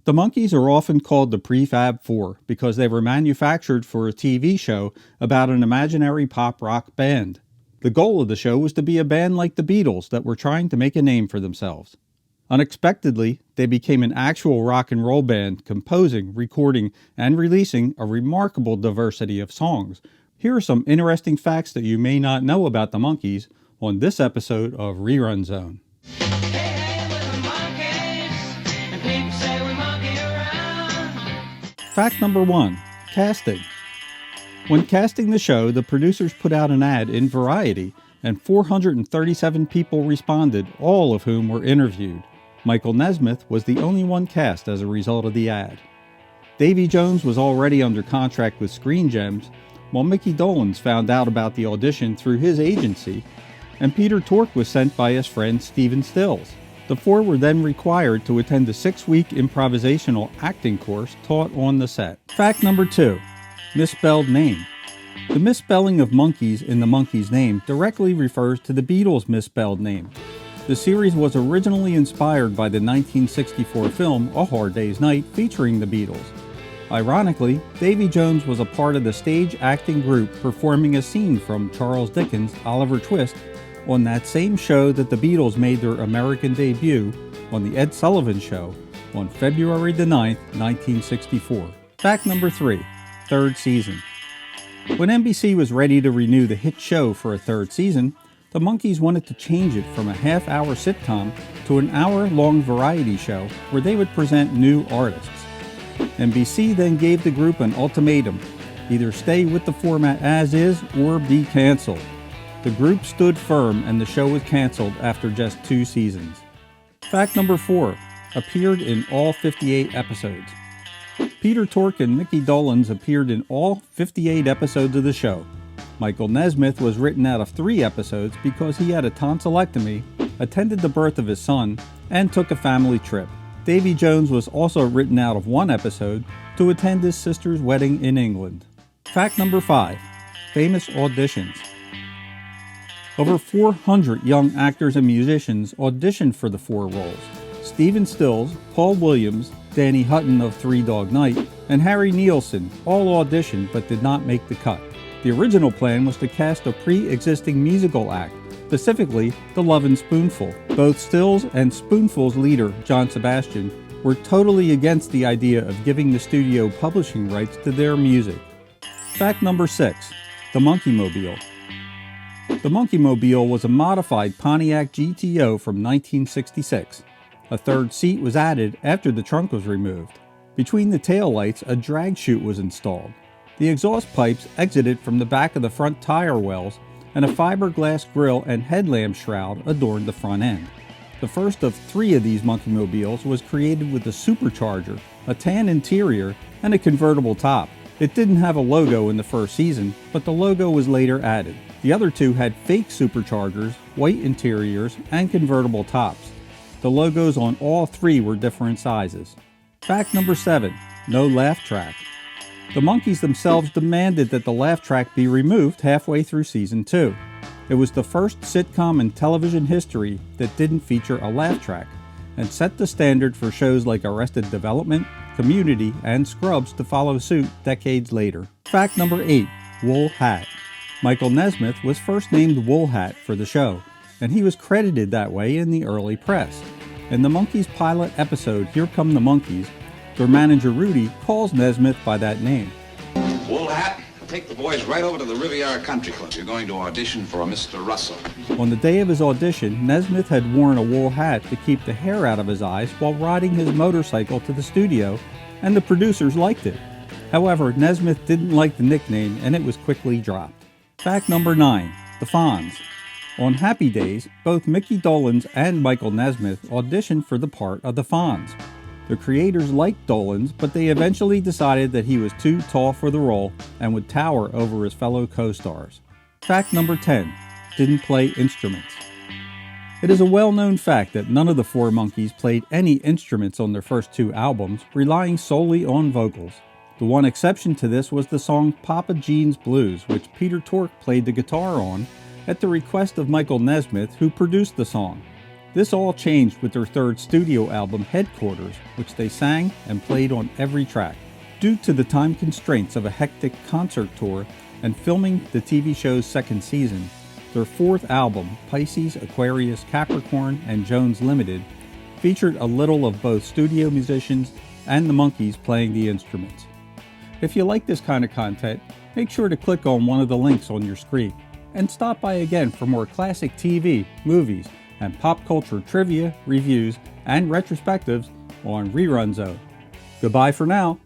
The Monkees are often called the Prefab Four because they were manufactured for a TV show about an imaginary pop rock band. The goal of the show was to be a band like the Beatles that were trying to make a name for themselves. Unexpectedly, they became an actual rock and roll band, composing, recording, and releasing a remarkable diversity of songs. Here are some interesting facts that you may not know about the Monkees on this episode of Rerun Zone. Fact number 1. Casting. When casting the show, the producers put out an ad in Variety, and 437 people responded, all of whom were interviewed. Michael Nesmith was the only one cast as a result of the ad. Davy Jones was already under contract with Screen Gems, while Mickey Dolenz found out about the audition through his agency, and Peter Tork was sent by his friend Stephen Stills. The four were then required to attend a 6-week improvisational acting course taught on the set. Fact number 2. Misspelled Name. The misspelling of Monkees in the Monkees' name directly refers to the Beatles' misspelled name. The series was originally inspired by the 1964 film A Hard Day's Night featuring the Beatles. Ironically, Davy Jones was a part of the stage acting group performing a scene from Charles Dickens' Oliver Twist on that same show that the Beatles made their American debut on The Ed Sullivan Show on February the 9th, 1964. Fact number 3. Third season. When NBC was ready to renew the hit show for a third season, the Monkees wanted to change it from a half-hour sitcom to an hour-long variety show where they would present new artists. NBC then gave the group an ultimatum: either stay with the format as is or be canceled. The group stood firm and the show was canceled after just 2 seasons. Fact number 4. Appeared in all 58 episodes. Peter Tork and Mickey Dolenz appeared in all 58 episodes of the show. Michael Nesmith was written out of 3 episodes because he had a tonsillectomy, attended the birth of his son, and took a family trip. Davy Jones was also written out of 1 episode to attend his sister's wedding in England. Fact number 5. Famous auditions. Over 400 young actors and musicians auditioned for the 4 roles. Stephen Stills, Paul Williams, Danny Hutton of Three Dog Night, and Harry Nielsen all auditioned but did not make the cut. The original plan was to cast a pre-existing musical act, specifically The Lovin' Spoonful. Both Stills and Spoonful's leader, John Sebastian, were totally against the idea of giving the studio publishing rights to their music. Fact number 6. The Monkeemobile. The Monkeemobile was a modified Pontiac GTO from 1966. A third seat was added after the trunk was removed. Between the taillights, a drag chute was installed. The exhaust pipes exited from the back of the front tire wells, and a fiberglass grille and headlamp shroud adorned the front end. The first of 3 of these Monkeemobiles was created with a supercharger, a tan interior, and a convertible top. It didn't have a logo in the first season, but the logo was later added. The other 2 had fake superchargers, white interiors, and convertible tops. The logos on all 3 were different sizes. Fact number 7. No laugh track. The Monkees themselves demanded that the laugh track be removed halfway through season 2. It was the first sitcom in television history that didn't feature a laugh track, and set the standard for shows like Arrested Development, Community, and Scrubs to follow suit decades later. Fact number 8. Wool Hat. Michael Nesmith was first named Wool Hat for the show, and he was credited that way in the early press. In the Monkees pilot episode Here Come the Monkees, their manager Rudy calls Nesmith by that name. Wool Hat, take the boys right over to the Riviera Country Club. You're going to audition for a Mr. Russell. On the day of his audition, Nesmith had worn a wool hat to keep the hair out of his eyes while riding his motorcycle to the studio, and the producers liked it. However, Nesmith didn't like the nickname, and it was quickly dropped. Fact number 9. The Fonz. On Happy Days, both Mickey Dolenz and Michael Nesmith auditioned for the part of the Fonz. The creators liked Dolenz, but they eventually decided that he was too tall for the role and would tower over his fellow co-stars. Fact number 10. Didn't play instruments. It is a well-known fact that none of the 4 Monkees played any instruments on their first 2 albums, relying solely on vocals. The one exception to this was the song Papa Jean's Blues, which Peter Tork played the guitar on at the request of Michael Nesmith, who produced the song. This all changed with their third studio album, Headquarters, which they sang and played on every track. Due to the time constraints of a hectic concert tour and filming the TV show's second season, their fourth album, Pisces, Aquarius, Capricorn, and Jones Limited, featured a little of both studio musicians and the Monkees playing the instruments. If you like this kind of content, make sure to click on one of the links on your screen, and stop by again for more classic TV, movies, and pop culture trivia, reviews, and retrospectives on Rerun Zone. Goodbye for now.